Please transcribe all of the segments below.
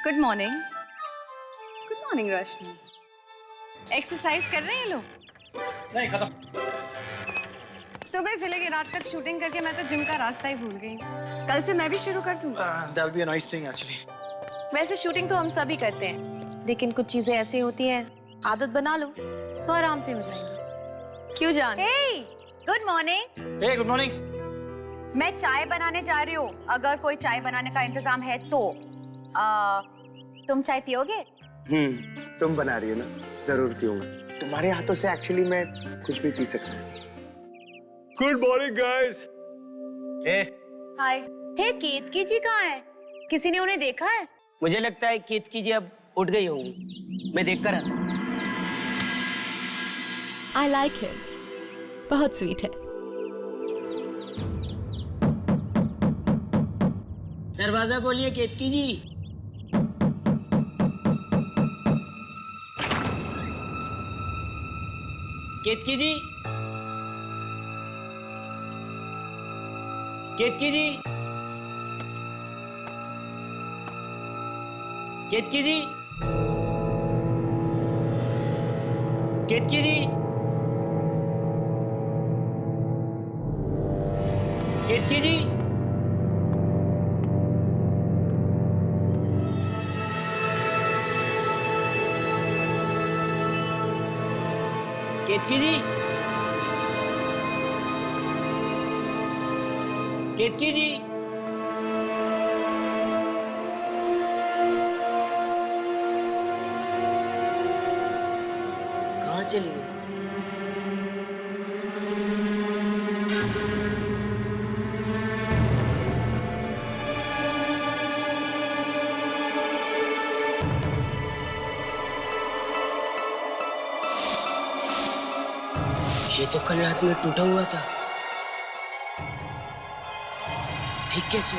Good morning. Good morning रोशनी। Exercise कर रहे हैं ये लोग? नहीं, खत्म। सुबह से लेकर रात तक शूटिंग करके मैं तो जिम का रास्ता ही भूल गई। कल से मैं भी शुरू कर दूंगा। That'll be a nice thing actually. वैसे शूटिंग तो हम सभी करते हैं, लेकिन कुछ चीजें ऐसी होती हैं, आदत बना लो तो आराम से हो जाएंगी। क्यों जान? Hey, good morning. Hey, good morning. मैं चाय बनाने जा रही हूँ। अगर कोई चाय बनाने का इंतजाम है तो तुम चाय पियोगे? तुम बना रही हो ना, जरूर पीऊंगा। तुम्हारे हाथों से एक्चुअली मैं कुछ भी पी सकता हूँ। Good morning guys. Hi. Hey, Ketaki ji कहाँ है? किसी ने उन्हें देखा है? मुझे लगता है केतकी जी अब उठ गई होंगी। मैं देखकर आता हूँ। I like him. बहुत स्वीट है। दरवाजा खोलिए केतकी जी। केतकी जी, केतकी जी, केतकी जी, केतकी जी, केतकी जी, केतकी जी, केतकी जी, कहाँ चली गई? ये तो कल रात में टूटा हुआ था। ठीक कैसे?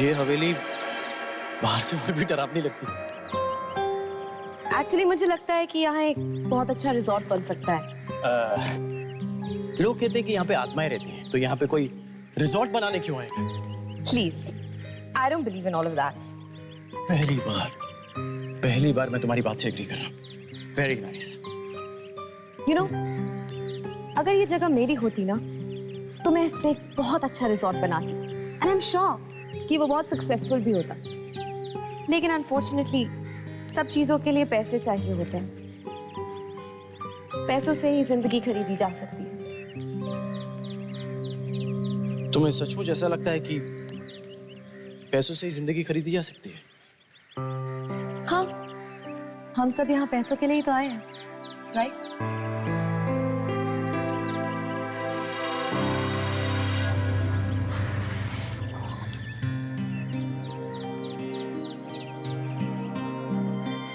ये हवेली बाहर से और भी डरावनी लगती है। एक्चुअली मुझे लगता है कि यहाँ एक बहुत अच्छा रिजॉर्ट बन सकता है। लोग कहते हैं कि यहाँ पे आत्माएं रहती हैं, तो यहाँ पे कोई रिजॉर्ट बनाने क्यों आएगा? Please, I don't believe in all of that. पहली बार मैं तुम्हारी बात से एग्री कर रहा हूँ। Very nice. यू नो, अगर ये जगह मेरी होती ना, तो मैं इस पे एक बहुत अच्छा रिजॉर्ट बनाती। एंड आई एम श्योर कि वो बहुत सक्सेसफुल भी होता। लेकिन अनफॉर्चुनेटली सब चीजों के लिए पैसे चाहिए होते हैं। पैसों से ही जिंदगी खरीदी जा सकती है। तुम्हें सचमुच ऐसा लगता है कि पैसों से ही जिंदगी खरीदी जा सकती है? हाँ, हम सब यहाँ पैसों के लिए ही तो आए हैं, राइट?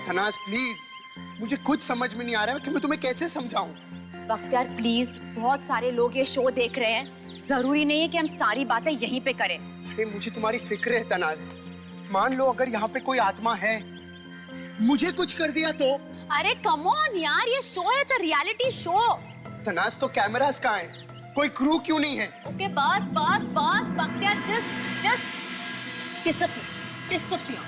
तनाज प्लीज, मुझे कुछ समझ में नहीं आ रहा है कि मैं तुम्हें कैसे समझाऊं। बख्तियार प्लीज, बहुत सारे लोग ये शो देख रहे हैं। जरूरी नहीं है कि हम सारी बातें यहीं पे करें। अरे मुझे तुम्हारी फिक्र है तनाज। मान लो अगर यहाँ पे कोई आत्मा है, मुझे कुछ कर दिया तो? अरे कम ऑन यार, ये शो है, it's a reality show. Tanaz तो कैमरास कहाँ है? कोई क्रू क्यों नहीं है? ओके बस बस बस बख्तियार, जस्ट डिसअपियर डिसअपियर।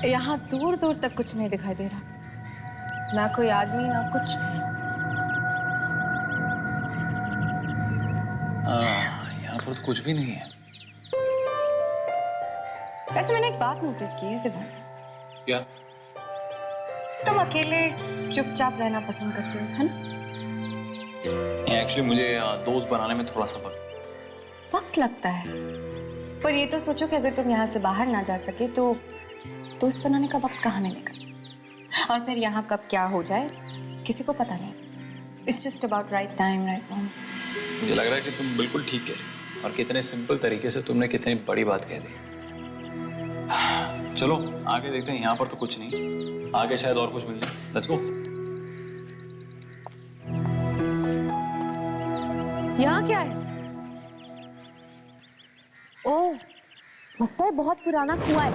यहाँ दूर दूर तक कुछ नहीं दिखाई दे रहा, ना कोई आदमी ना कुछ भी। यहाँ पर तो कुछ भी नहीं है। वैसे मैंने एक बात नोटिस की है विवान। क्या? तुम अकेले चुपचाप रहना पसंद करते हो, है ना? एक्चुअली मुझे दोस्त बनाने में थोड़ा सा वक्त लगता है, पर ये तो सोचो कि अगर तुम यहाँ से बाहर ना जा सके तो दोस्त बनाने का वक्त कहाँ मिलेगा? और फिर यहाँ कब क्या हो जाए किसी को पता नहीं। It's just about right time, right moment. मुझे लग रहा है कि तुम बिल्कुल ठीक कह रही हो और कितने सिंपल तरीके से तुमने कितनी बड़ी बात कह दी। चलो आगे देखते हैं, यहाँ पर तो कुछ नहीं, आगे शायद और कुछ मिल जाए। Let's go. यहाँ क्या है? ओह, लगता है बहुत पुराना कुआं है।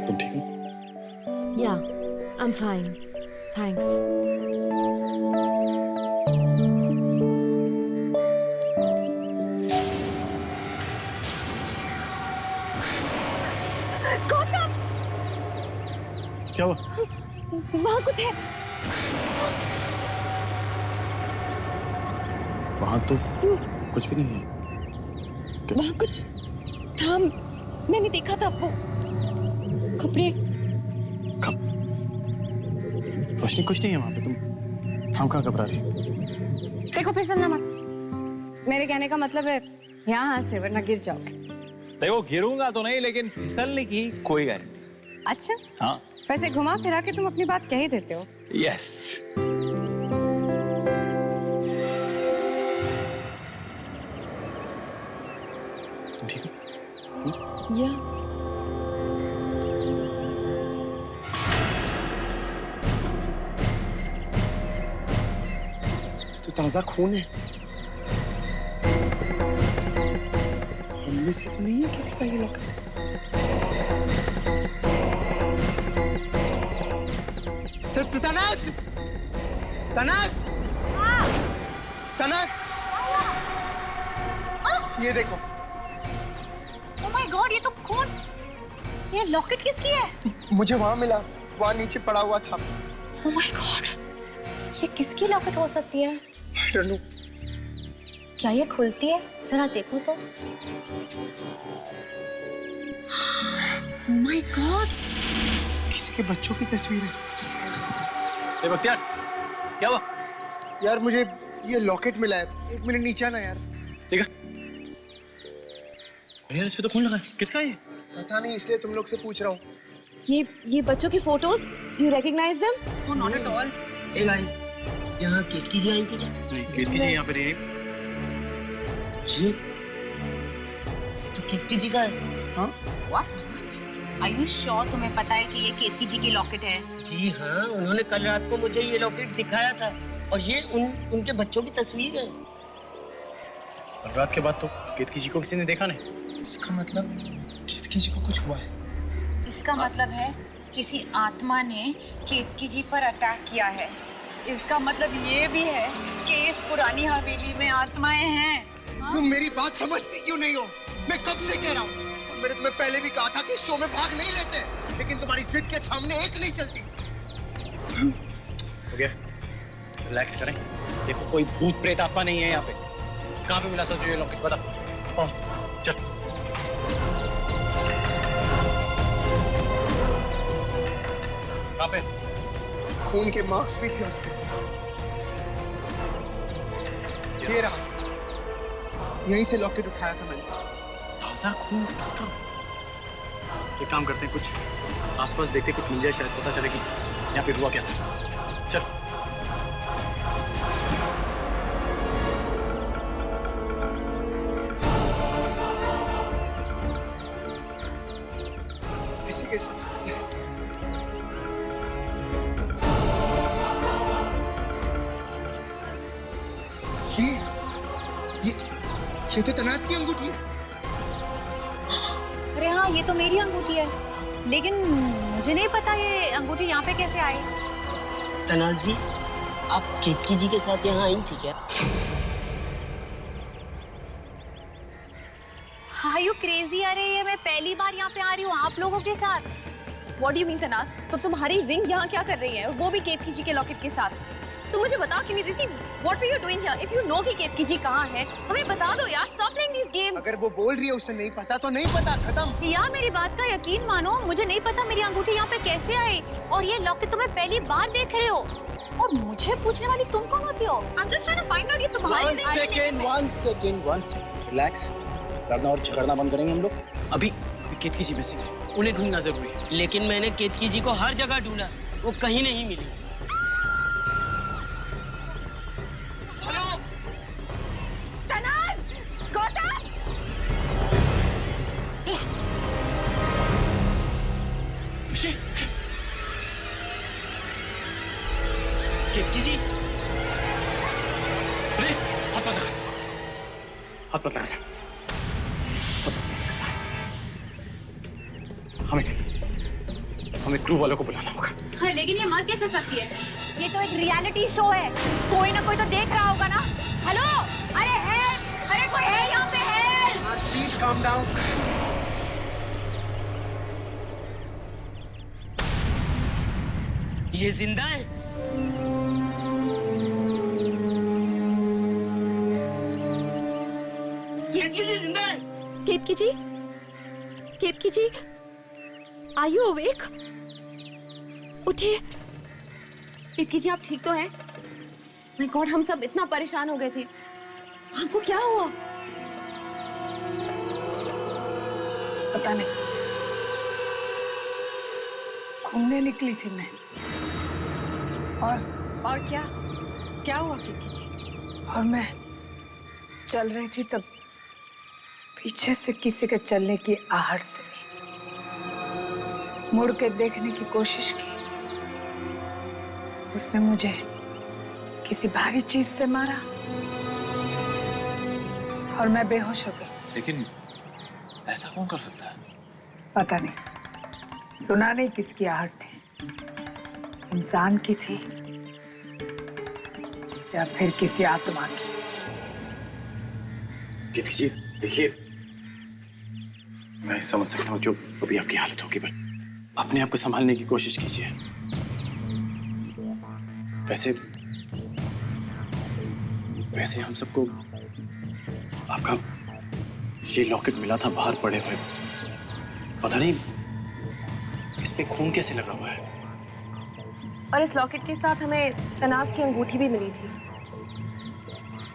तुम ठीक हो? Yeah, I'm fine. Thanks. Gautam! क्या हुआ? वहाँ कुछ है। वहां तो कुछ भी नहीं है। वहाँ कुछ था, मैंने देखा था वो कपड़े। रोशनी कुछ नहीं है वहां पे, तुम कहाँ घबरा रही हो? देखो फिसलना मत, मेरे कहने का मतलब है यहाँ से, वरना गिर जाओगे। देखो गिरूंगा तो नहीं, लेकिन फिसलने की कोई गारंटी। अच्छा, हाँ। वैसे घुमा फिरा के तुम अपनी बात कह ही देते हो। यस। तुम ठीक हो? या तो ताजा खून है, उनमें से तो नहीं है किसी का ये लॉकेट। तनास, तनास, तनास, ये देखो। ओह माय गॉड, ये तो खून। ये लॉकेट किसकी है? मुझे वहां मिला, वहां नीचे पड़ा हुआ था। ओह माय गॉड, ये किसकी लॉकेट हो सकती है? I don't know. क्या ये खुलती है? जरा देखो तो। ओह माय गॉड, किसी के बच्चों की तस्वीर है। किसका हो सकता है? ए बख्तियार, क्या हुआ? यार मुझे ये लॉकेट मिला है, एक मिनट नीचे आना यार। देखा? यार इस पे तो खून लगा है, किसका है ये? पता नहीं, इसलिए तुम लोग से पूछ रहा हूँ। ये बच्चों की photos, do you recognise them? Oh not at all. Hey guys, यहाँ केतकी जी आई थी क्या? नहीं, केतकी जी यहाँ पे नहीं है। ये तो केतकी जी का है। हाँ? व्हाट? आर यू श्योर तुम्हें पता है कि ये केतकी जी की लॉकेट है? जी हाँ, उन्होंने कल रात को मुझे ये लॉकेट दिखाया था और ये उनके बच्चों की तस्वीर है। कल रात के बाद तो केतकी जी को किसी ने देखा नहीं। इसका मतलब केतकी जी को कुछ हुआ है। इसका मतलब है किसी आत्मा ने केतकी जी पर अटैक किया है। इसका मतलब ये भी है कि इस पुरानी हवेली में आत्माएं हैं। तुम मेरी बात समझती क्यों नहीं हो? मैं कब से कह रहा हूँ, और मैंने तुम्हें पहले भी कहा था कि इस शो में भाग नहीं लेते, लेकिन तुम्हारी जिद के सामने एक नहीं चलती। हो गया, रिलैक्स करें। देखो कोई भूत प्रेत आत्मा नहीं है यहाँ पे। कहाँ पे मिला सोचो ये लॉकेट, बता। चल। कहाँ पे? खून के मार्क्स भी थे उस पे। ये रहा, यहीं से लॉकेट उठाया था मैंने। ताजा खून किसका? एक काम करते हैं, कुछ आसपास देखते, कुछ मिल जाए, शायद पता चले कि यहाँ पे हुआ क्या था। चल। ऐसे कैसे हो सकता है? ये तो तनास की अंगूठी है। अरे हाँ, ये तो मेरी अंगूठी है, लेकिन मुझे नहीं पता ये अंगूठी यहाँ पे कैसे आई। तनाज जी, आप केतकी जी के साथ यहाँ आई थी क्या? Are you crazy? अरे ये मैं पहली बार यहाँ पे आ रही हूँ आप लोगों के साथ। What do you mean Tanaz? तो तुम्हारी रिंग यहाँ क्या कर रही है? और वो भी केतकी जी के लॉकेट के साथ? तुम मुझे बता क्यों नहीं देती? What were you doing here? If you know कि केतकी जी कहाँ है, हमें बता दो यार. Stop playing these games. अगर वो बोल रही है उसे नहीं पता तो नहीं पता, खत्म। यार मेरी बात का यकीन मानो, मुझे नहीं पता मेरी अंगूठी यहाँ पे कैसे आई, और ये लॉकेट तुम्हें पहली बार देख रहे हो, और मुझे पूछने वाली तुम कौन होती हो? I'm just trying to find out ये तुम्हारी one second, relax. लड़ना और झगड़ना बंद करेंगे हम लोग। अभी केतकी जी मिसिंग है, उन्हें ढूंढना जरूरी है। लेकिन मैंने केतकी जी को हर जगह ढूंढा, वो कहीं नहीं मिली। चलो। तनाज, गौतम, केतकी जी, अरे हाथ मत लगा, हाथ मत लगा। सब देख सकता है। हमें क्रू वालों को बुलाना होगा। हाँ, लेकिन ये मर कैसे सकती है? ये तो एक रियलिटी शो है, कोई ना कोई तो देख रहा होगा ना। हेलो, अरे हेल्प, अरे कोई है यहाँ पे? हेल्प! Please calm down. ये जिंदा है? केतकी जी जिंदा है? केतकी जी? केतकी जी? Are you awake? उठिए। केतकी जी आप ठीक तो हैं? My God, हम सब इतना परेशान हो गए थे। आपको क्या हुआ? पता नहीं, घूमने निकली थी मैं, और क्या हुआ केतकी जी? और मैं चल रही थी तब पीछे से किसी के चलने की आहट सुनी, मुड़ के देखने की कोशिश की, उसने मुझे किसी भारी चीज से मारा और मैं बेहोश हो गई। लेकिन ऐसा कौन कर सकता है? पता नहीं, सुना नहीं किसकी आहट थी, इंसान की थी या फिर किसी आत्मा की। केतकी जी देखिए, मैं समझ सकता हूँ जो अभी आपकी हालत होगी, पर अपने आप को संभालने की कोशिश कीजिए। वैसे हम सबको आपका ये लॉकेट मिला था बाहर पड़े हुए, पता नहीं इस पे खून कैसे लगा हुआ है। और इस लॉकेट के साथ हमें तनाज की अंगूठी भी मिली थी।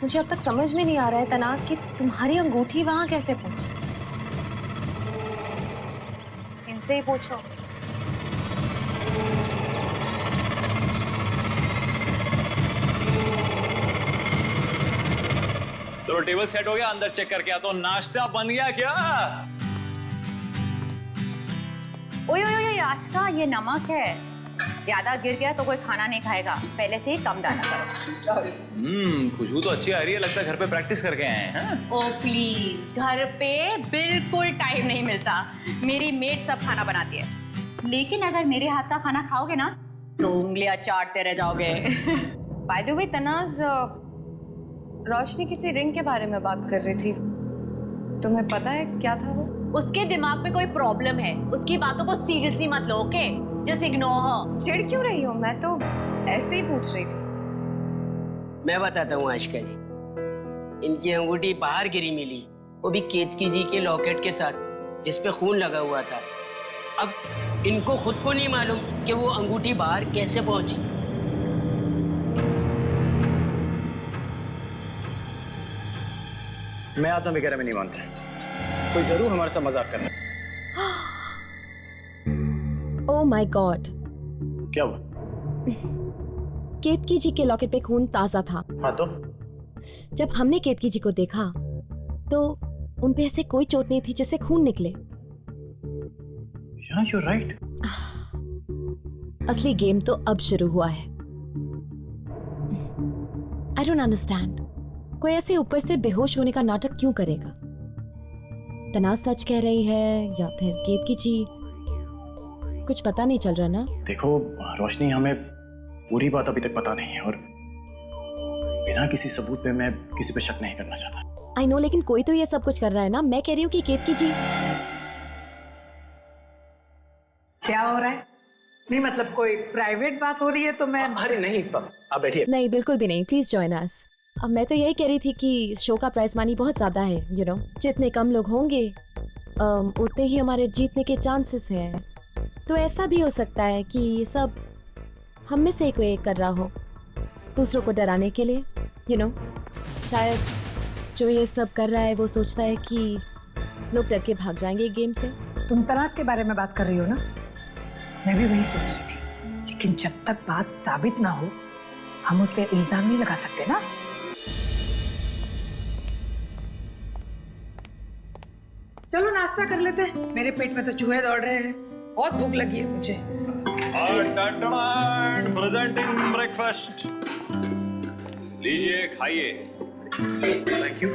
मुझे अब तक समझ में नहीं आ रहा है तनाज की तुम्हारी अंगूठी वहां कैसे पहुंची। इनसे ही पूछो। चलो टेबल सेट हो गया, अंदर चेक करके आता हूं। नाश्ता बन गया क्या? ओए ओए ओए आशका, ये नमक है, ज्यादा गिर गया तो कोई खाना नहीं खाएगा, पहले से ही कम डाला करो। खुशबू तो अच्छी आ रही है, लगता है घर पे प्रैक्टिस करके आए हैं। ओ प्लीज, घर पे बिल्कुल टाइम नहीं मिलता, मेरी मेड सब खाना बनाती है, लेकिन अगर मेरे हाथ का खाना खाओगे ना तो उंगलियां चाटते रह जाओगे। बाय द वे तनाज, रोशनी किसी रिंग के बारे में बात कर रही थी, तुम्हें पता है क्या था वो? उसके दिमाग में कोई प्रॉब्लम है, उसकी बातों को सीरियसली मत लो, ओके? Just ignore her. चिढ़ क्यों रही हो? मैं तो ऐसे ही पूछ रही थी। मैं बताता हूँ आशिका जी, इनकी अंगूठी बाहर गिरी मिली, वो भी केतकी जी के लॉकेट के साथ जिसपे खून लगा हुआ था। अब इनको खुद को नहीं मालूम कि वो अंगूठी बाहर कैसे पहुंची। मैं आत्मा वगैरह में नहीं मानता, कोई जरूर हमारे साथ मजाक कर रहा है। ओह माय गॉड, क्या हुआ? केतकी जी के लॉकेट पे खून ताजा था। हाँ तो जब हमने केतकी जी को देखा तो उन पे ऐसे कोई चोट नहीं थी जिससे खून निकले। Yeah, you're right. असली गेम तो अब शुरू हुआ है। I don't understand. कोई ऐसे ऊपर से बेहोश होने का नाटक क्यों करेगा? तनाज सच कह रही है या फिर केतकी जी? कुछ पता नहीं चल रहा ना। देखो रोशनी, हमें पूरी बात अभी तक पता नहीं है और बिना किसी सबूत पे मैं किसी पे शक नहीं करना चाहता। आई नो, लेकिन कोई तो ये सब कुछ कर रहा है ना। मैं कह रही हूँ कि केतकी जी। क्या हो रहा है? नहीं मतलब कोई प्राइवेट बात हो रही है तो मैं अरे नहीं, आप बैठिए। नहीं बिल्कुल भी नहीं, प्लीज जॉइन अस। अब मैं तो यही कह रही थी कि शो का प्राइस मनी बहुत ज़्यादा है, यू नो। जितने कम लोग होंगे उतने ही हमारे जीतने के चांसेस हैं। तो ऐसा भी हो सकता है कि ये सब हम में से कोई एक कर रहा हो, दूसरों को डराने के लिए, यू नो। शायद जो ये सब कर रहा है वो सोचता है कि लोग डर के भाग जाएंगे गेम से। तुम तलाश के बारे में बात कर रही हो ना? मैं भी वही सोच रही थी, लेकिन जब तक बात साबित ना हो हम उस पर इल्जाम नहीं लगा सकते ना। चलो नाश्ता कर लेते हैं, मेरे पेट में तो चूहे दौड़ रहे हैं, बहुत भूख लगी है मुझे। प्रेजेंटिंग ब्रेकफास्ट, लीजिए खाइए। Thank you.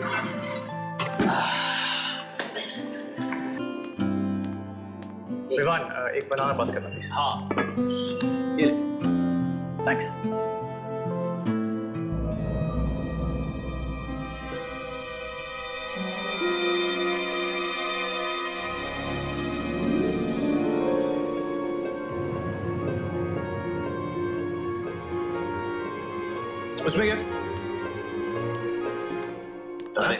विवान, एक बनाना पास करना प्लीज। हाँ, ये थैंक्स। उसमें क्या? तनास,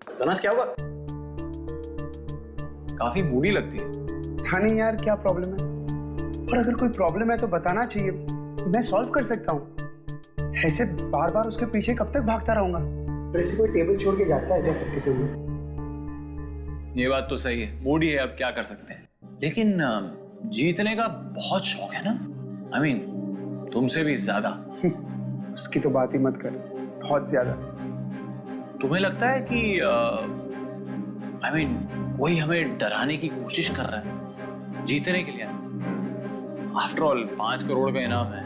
तनास क्या हुआ? काफी मूडी लगती है। हाँ नहीं यार, क्या प्रॉब्लम है? और अगर कोई प्रॉब्लम है तो बताना चाहिए, मैं सॉल्व कर सकता हूँ। ऐसे बार बार उसके पीछे कब तक भागता रहूंगा? और ऐसे कोई टेबल छोड़ के जाता है क्या सबके सामने? ये बात तो सही है, मूडी है, अब क्या कर सकते हैं। लेकिन जीतने का बहुत शौक है ना, आई मीन तुमसे भी ज्यादा। उसकी तो बात ही मत कर, बहुत ज्यादा। तुम्हें लगता है कि आई मीन कोई हमें डराने की कोशिश कर रहा है जीतने के लिए? आफ्टर ऑल 5 करोड़ का इनाम है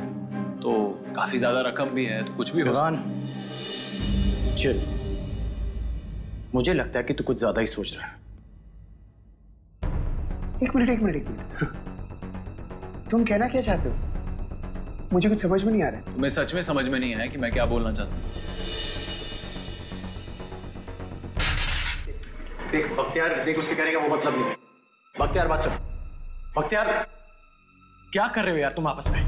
तो काफी ज्यादा रकम भी है, तो कुछ भी हो विवान, चिल। मुझे लगता है कि तू कुछ ज्यादा ही सोच रहा है। एक मिनट। तुम कहना क्या चाहते हो? मुझे कुछ समझ में नहीं आ रहा है। तुम्हें सच में समझ में नहीं आया कि मैं क्या बोलना चाहता हूँ? देख बख्तियार, देख उसके कहने का वो मतलब नहीं है। बख्तियार बात सुन। बख्तियार, क्या कर रहे हो यार तुम आपस में?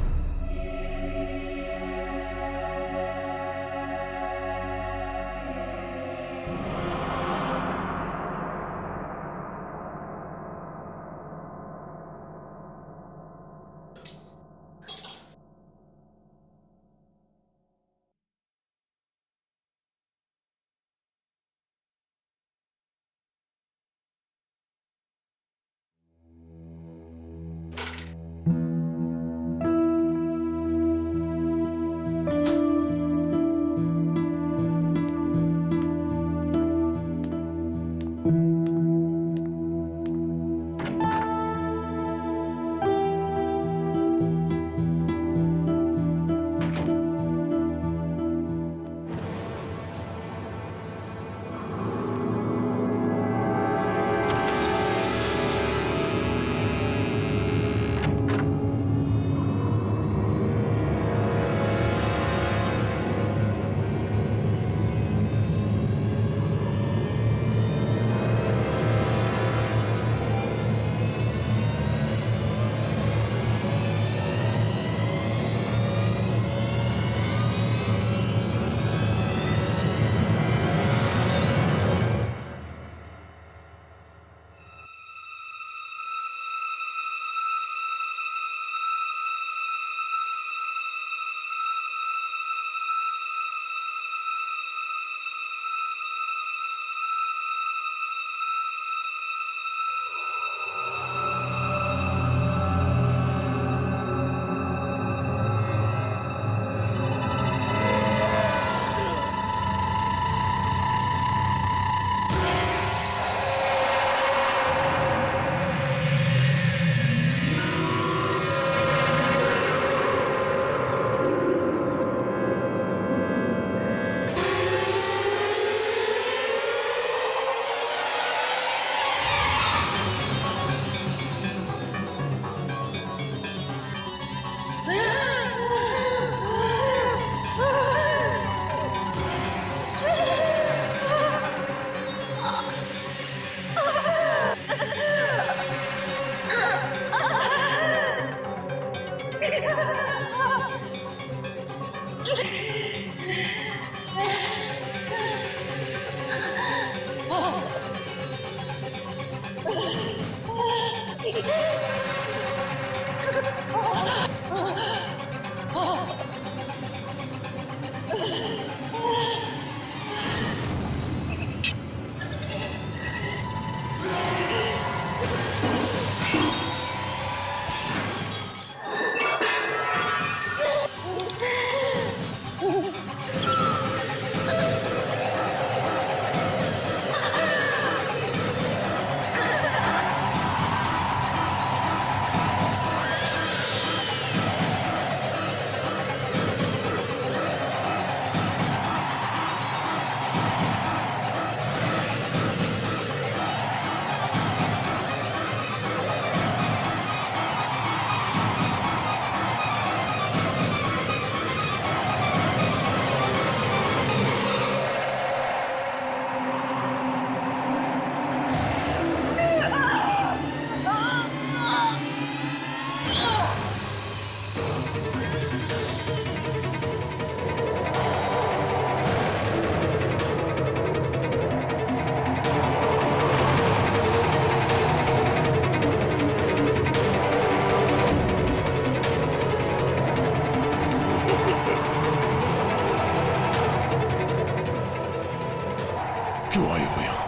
क्यों आई हो यहाँ?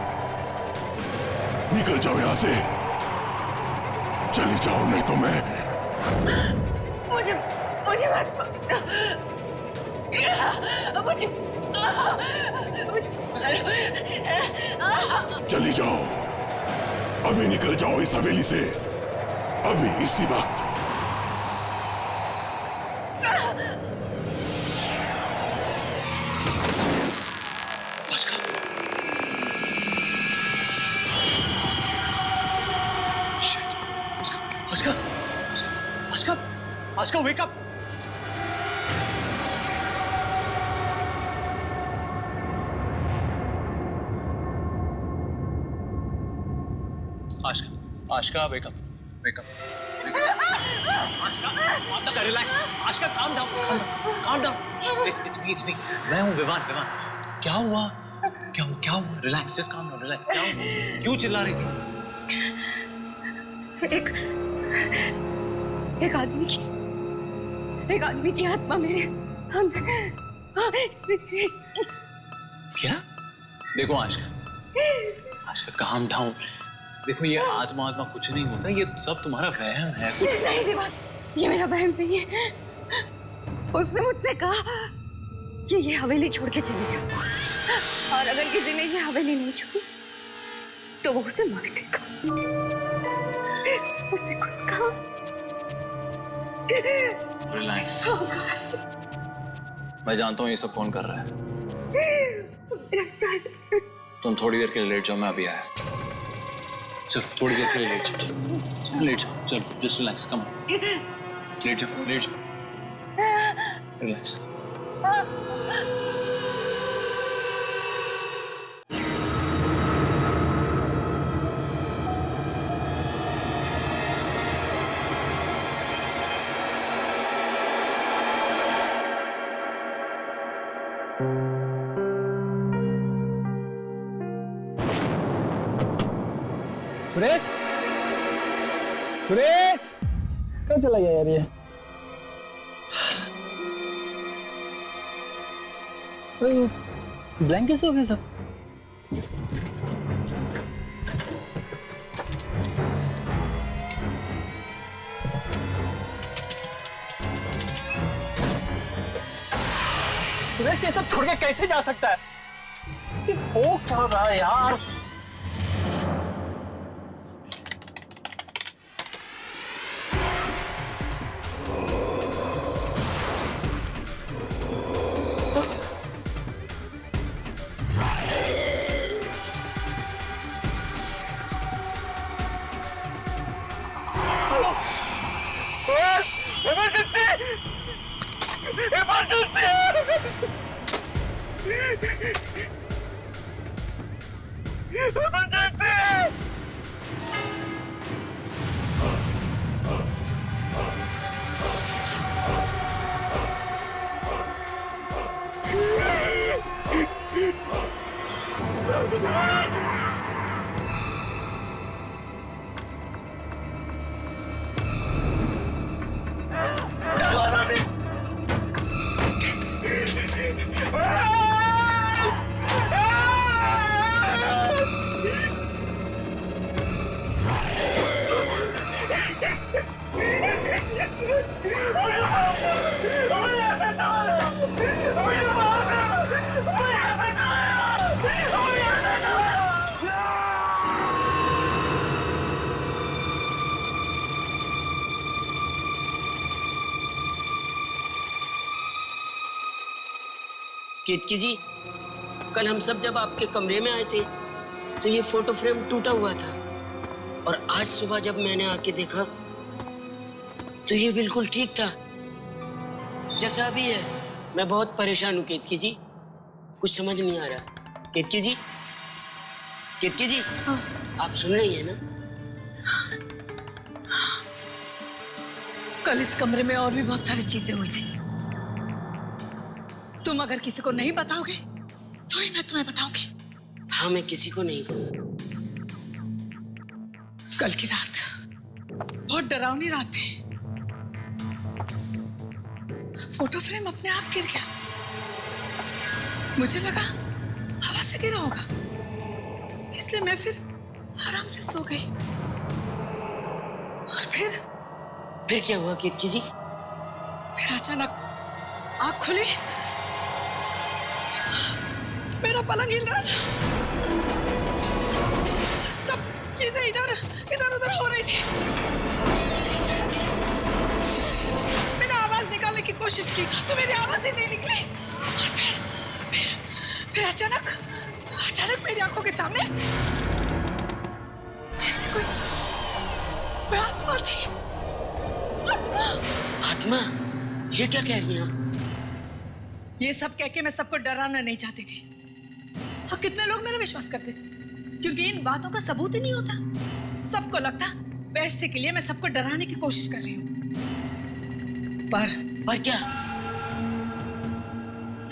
निकल जाओ यहाँ से, चली जाओ नहीं तो मैं। मुझे मुझे मत चली जाओ, अभी निकल जाओ इस हवेली से, अभी इसी वक्त। Ashka, wake up! Ashka, wake up. Wake up. Ashka, relax. Ashka, calm down. Calm down. It's me. मैं हूँ विवान. क्या हुआ? Relax, just calm down. Relax. क्या हुआ? क्यों चिल्ला रही थी? एक आदमी की आत्मा मेरे अंदर। क्या? देखो आशका काम डाउन। देखो ये आत्मा कुछ नहीं होता, ये सब तुम्हारा वहम है। नहीं विवान, ये मेरा वहम नहीं है। उसने मुझसे कहा कि ये हवेली छोड़ के चले जाओ, और अगर किसी ने ये हवेली नहीं छोड़ी तो वो उसे मार देगा। उसने खुद कहा। रिलैक्स। मैं जानता हूँ ये सब कौन कर रहा है। मेरा सर। तुम थोड़ी देर के लिए लेट जाओ, मैं अभी आया। चलो थोड़ी देर के लिए लेट जाओ। चलो जस्ट रिलैक्स, कम लेट जाओ। रिलैक्स। सुरेश कहाँ चला गया यार ये? ब्लैंक कैसे हो गए सब? सुरेश ये सब छोड़ के कैसे जा सकता है? वो चल रहा है यार। केतकी जी, कल हम सब जब आपके कमरे में आए थे तो ये फोटो फ्रेम टूटा हुआ था, और आज सुबह जब मैंने आके देखा तो ये बिल्कुल ठीक था जैसा अभी है। मैं बहुत परेशान हूँ केतकी जी, कुछ समझ नहीं आ रहा। केतकी जी, केतकी जी, आप सुन रही हैं ना? कल इस कमरे में और भी बहुत सारी चीजें हुई थी। तुम अगर किसी को नहीं बताओगे तो ही मैं तुम्हें बताऊंगी। हाँ, मैं किसी को नहीं कहूँगा। कल की रात बहुत डरावनी रात थी। फोटो फ्रेम अपने आप गिर गया। मुझे लगा हवा से गिरा होगा, इसलिए मैं फिर आराम से सो गई। और फिर क्या हुआ केतकी जी? फिर अचानक आँख खुली, मेरा पलंग हिल रहा था, सब चीजें इधर इधर उधर हो रही थी। मैंने आवाज निकालने की कोशिश की तो मेरी आवाज ही नहीं निकली। और फिर अचानक मेरी आंखों के सामने जैसे कोई आत्मा थी। आत्मा? ये क्या कह रही हैं आप? ये सब कह के मैं सबको डराना नहीं चाहती थी, और कितने लोग मेरा विश्वास करते, क्योंकि इन बातों का सबूत ही नहीं होता। सबको लगता पैसे के लिए मैं सबको डराने की कोशिश कर रही हूँ। पर क्या?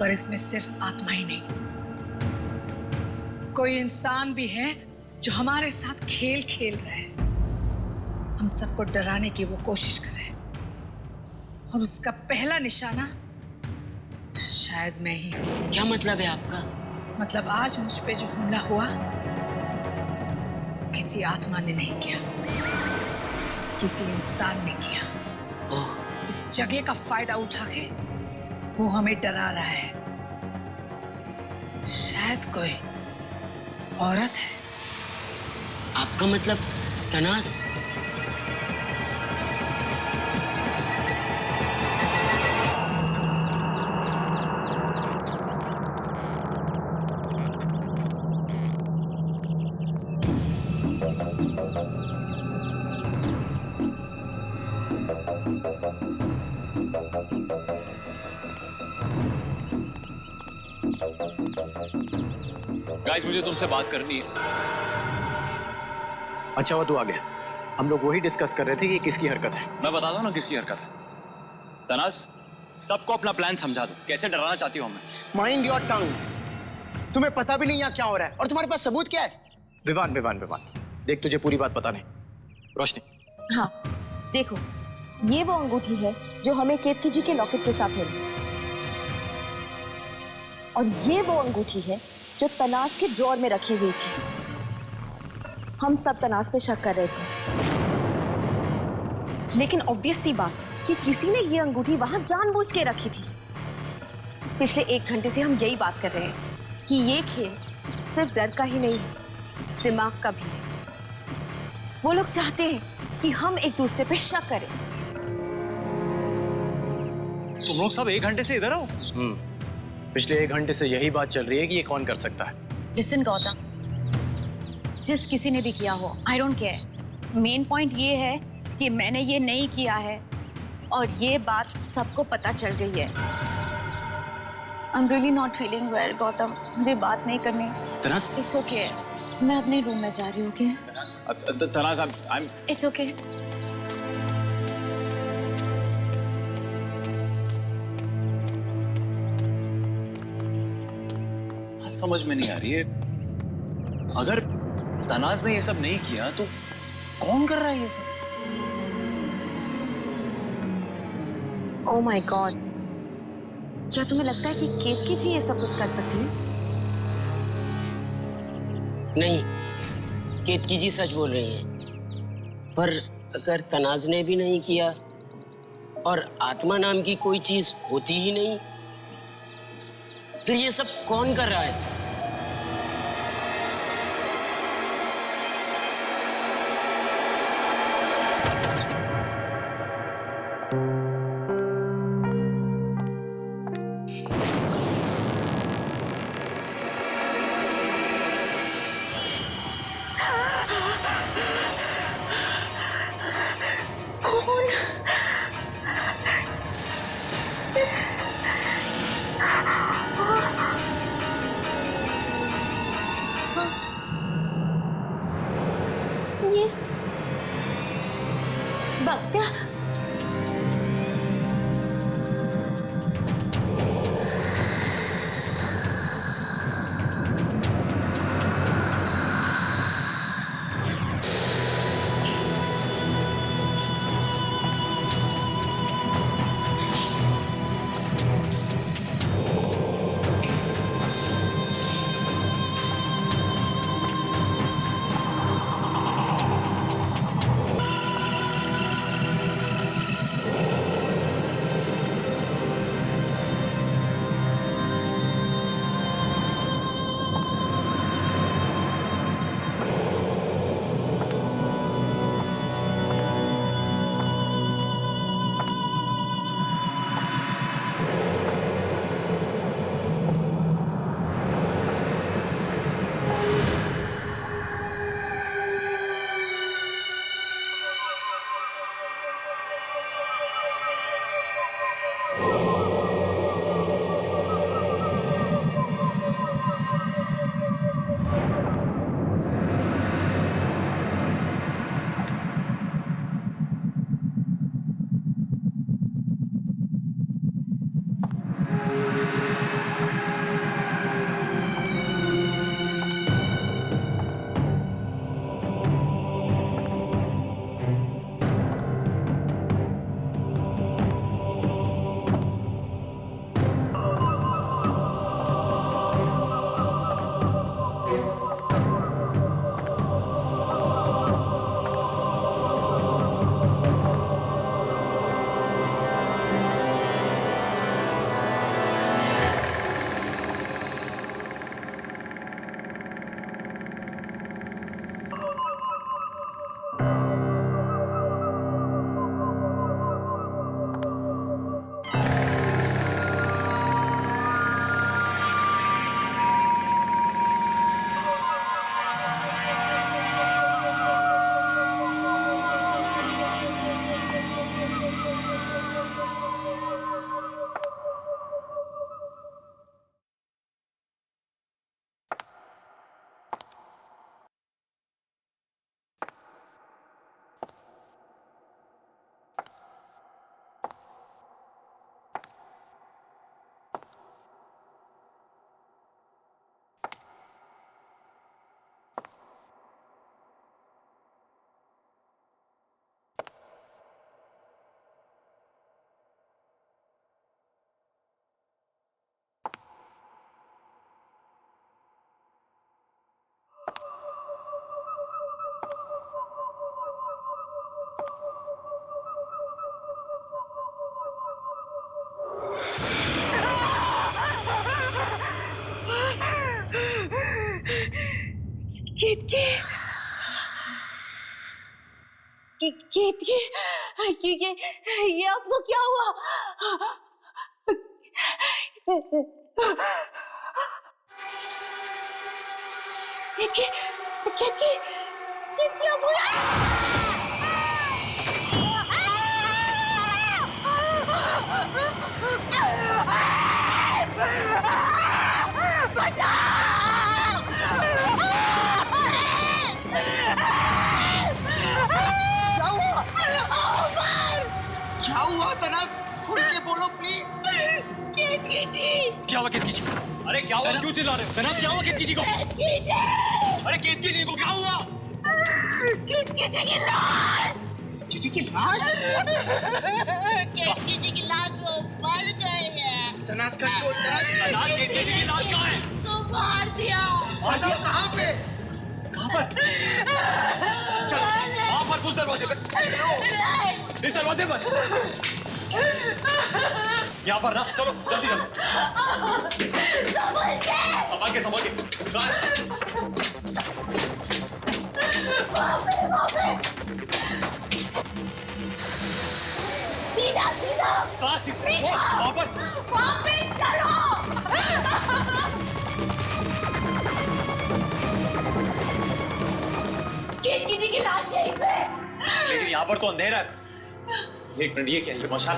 पर इसमें सिर्फ आत्मा ही नहीं, कोई इंसान भी है जो हमारे साथ खेल खेल रहा है। हम सबको डराने की वो कोशिश कर रहे हैं, और उसका पहला निशाना शायद मैं ही हूं। क्या मतलब है आपका? मतलब आज मुझ पे जो हमला हुआ किसी आत्मा ने नहीं किया, किसी इंसान ने किया। इस जगह का फायदा उठा के वो हमें डरा रहा है। शायद कोई औरत है। आपका मतलब तनास? गाइस, मुझे तुमसे बात करनी है। अच्छा हुआ तू आ गया। हम लोग वही डिस्कस कर रहे थे कि किसकी हरकत है। मैं बताता हूँ ना किसकी हरकत है। तनास, सबको अपना प्लान समझा दो, कैसे डराना चाहती हो हमें। Mind your tongue. तुम्हें पता भी नहीं यहाँ क्या हो रहा है, और तुम्हारे पास सबूत क्या है? विवान, देख तुझे पूरी बात पता नहीं। रोशनी। हाँ, देखो, ये वो अंगूठी है जो हमें केतकी जी के लॉकेट के साथ मिली, और ये वो अंगूठी है जो तनास के ड्रॉर में रखी हुई थी। हम सब तनास पे शक कर रहे थे, लेकिन ऑब्वियस सी बात कि किसी ने ये अंगूठी वहां जानबूझ के रखी थी। पिछले 1 घंटे से हम यही बात कर रहे हैं कि ये खेल सिर्फ डर का ही नहीं है, दिमाग का भी है। वो लोग चाहते हैं कि हम एक दूसरे पे शक करें। तुम लोग सब 1 घंटे से इधर हो? पिछले 1 घंटे से यही बात चल रही है कि ये कौन कर सकता है। लिसन गौतम, जिस किसी ने भी किया हो, I don't care. Main point ये है कि मैंने ये नहीं किया है, और ये बात सबको पता चल गई है। I am really not feeling well Gautam, मुझे बात नहीं करनी। तनास, इट्स ओके, मैं अपने रूम में जा रही हूँ। ओके तनास, इट्स ओके। समझ में नहीं आ रही है, अगर तनाज ने ये सब नहीं किया तो कौन कर रहा है ये सब? ओह माय गॉड, क्या तुम्हें लगता है कि केतकी जी ये सब कुछ कर सकती है? नहीं, केतकी जी सच बोल रही हैं। पर अगर तनाज ने भी नहीं किया और आत्मा नाम की कोई चीज होती ही नहीं, फिर ये सब कौन कर रहा है? भक्त्या ये आपको क्या हुआ? क्या बोला? क्या हुआ तनास? खुल के बोलो प्लीज। केतकी जी! क्या हुआ केतकी जी? अरे क्या हुआ? क्यों चिल्ला रहे हो? तनास क्या हुआ केतकी जी को? केतकी जी! अरे केतकी जी को क्या हुआ? केतकी जी की लाश! किसी की लाश? केतकी जी की लाश वो मर गई है। तनास कंट्रोल। तनास केतकी जी की लाश कहाँ है? तो मार दिया। बताओ कहाँ पे? कहाँ पर? चलो वहाँ पर उस दरवाजे पे। इस दरवाजे पर। यहाँ पर ना, चलो जल्दी चलो। संभाल के संभाल के। सीधा सीधा कहाँ वहाँ पर वहाँ पे चलो। केतकी जी की लाश यहीं पे। लेकिन यहाँ पर तो अंधेरा है। एक मिनट, ये क्या है? ये मशाल,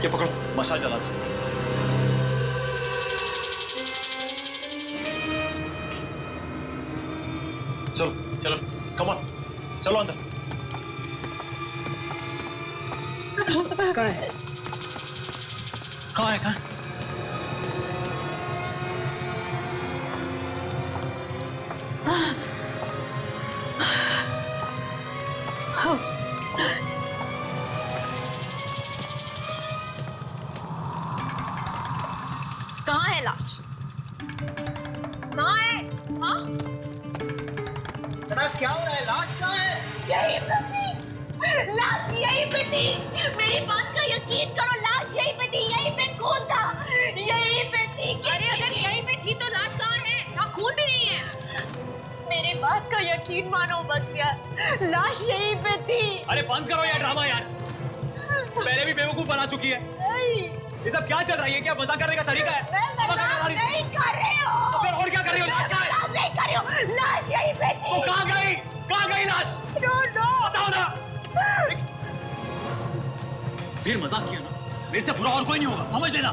ये पकड़ो, मशाल जला था। चलो चलो, कम ऑन, चलो अंदर। कहाँ है? कहाँ है? कहाँ? कहाँ है लाश? कहाँ है? हाँ? तनास क्या हो रहा है? लाश कहाँ है? यहीं पे थी। लाश यहीं पे थी। मेरी बात का यकीन करो, लाश यहीं पे थी, यहीं पे खून था, यहीं पे थी। अरे अगर यहीं पे थी तो लाश कहाँ है? यहाँ खून भी नहीं है। मेरी बात का यकीन मानो बस यार, लाश यहीं पे थी। अरे बंद करो यार ड्रामा यार, पहले भी बेवकूफ बना चुकी है। ये सब क्या चल रहा है? ये क्या मजाक करने का तरीका है? नहीं कर रही हो। तो फिर और क्या कर रही हो? लाश कहाँ है? नहीं कर रही हो, लाश यहीं पे थी। तो कहाँ गई? कहाँ गई लाश? बताओ ना। फिर मजाक किया ना, मेरे से बुरा और कोई नहीं होगा, समझ लेना।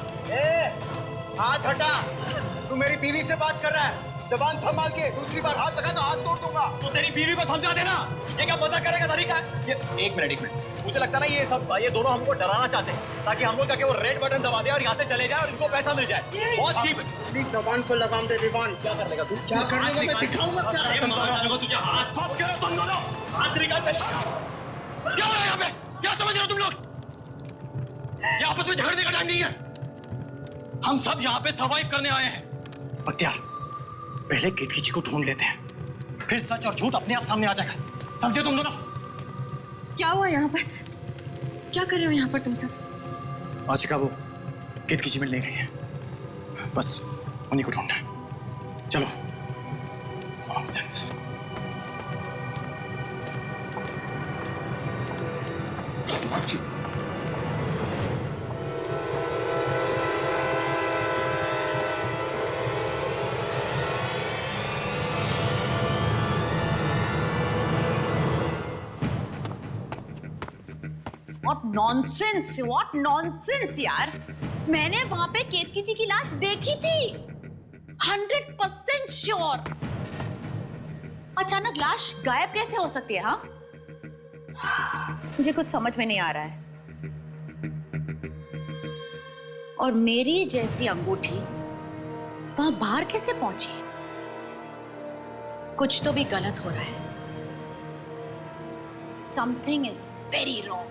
हाथ हटा। तू मेरी बीवी से बात कर रहा है, जबान संभाल के। दूसरी बार हाथ लगा तो हाथ तोड़ दूंगा। तो तेरी बीवी को समझा देना, ये क्या मजाक करने का तरीका है? ये एक मिनट, मुझे लगता है ना ये दोनों हमको डराना चाहते हैं, ताकि हम लोग जाके वो रेड बटन दबा दे और यहाँ से चले जाए और इनको पैसा मिल जाए। बहुत चीप है। अपनी जबान को लगाम दे दीवान। क्या कर लेगा तू? क्या कर लेगा? मैं दिखाऊंगा क्या। तुझे हाथ फंस कर तुम दोनों हाथ निकाल दे। क्या हो रहा है यहाँ पे? क्या समझ रहे हो तुम लोग? ये आपस में झगड़ने का टाइम नहीं है। हम सब यहाँ पे सर्वाइव करने आए हैं। बख्तियार, पहले केतकी जी को ढूंढ लेते हैं, फिर सच और झूठ अपने आप सामने आ जाएगा। समझे तुम दोनों? क्या हुआ यहाँ पर? क्या कर रहे हो यहाँ पर तुम सब? आशिका वो केतकी जी मिल नहीं रही है, बस उन्हीं को ढूंढना है। चलो। नॉनसेंस। What nonsense यार! मैंने वहां पे केतकी जी की लाश देखी थी, 100% श्योर। अचानक लाश गायब कैसे हो सकती है? हाँ, मुझे कुछ समझ में नहीं आ रहा है। और मेरी जैसी अंगूठी वहां बाहर कैसे पहुंची? कुछ तो भी गलत हो रहा है। Something is very wrong.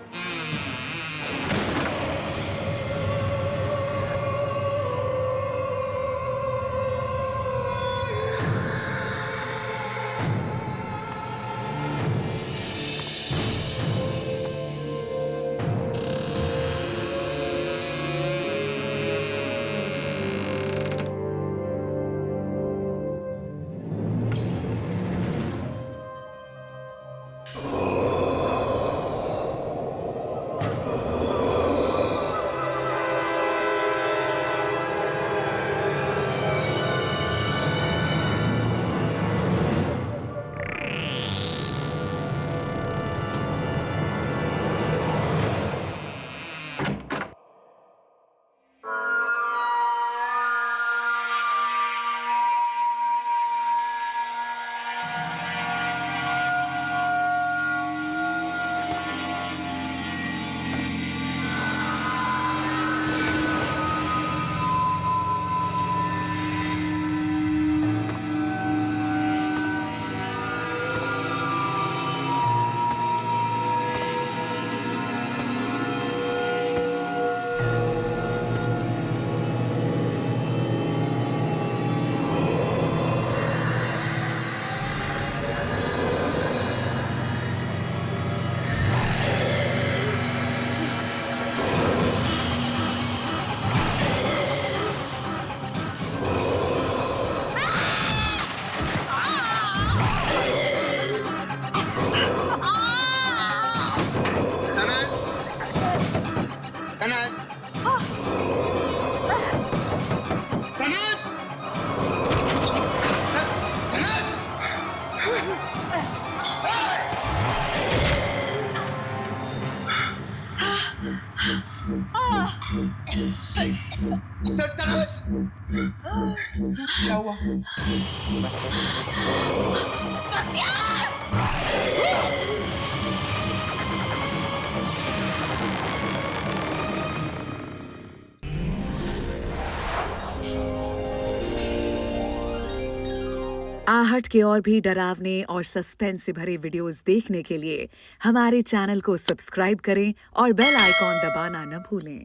क्या हुआ? बख्तियार! 啊 ! आहट के और भी डरावने और सस्पेंस से भरे वीडियोस देखने के लिए हमारे चैनल को सब्सक्राइब करें और बेल आइकॉन दबाना न भूलें।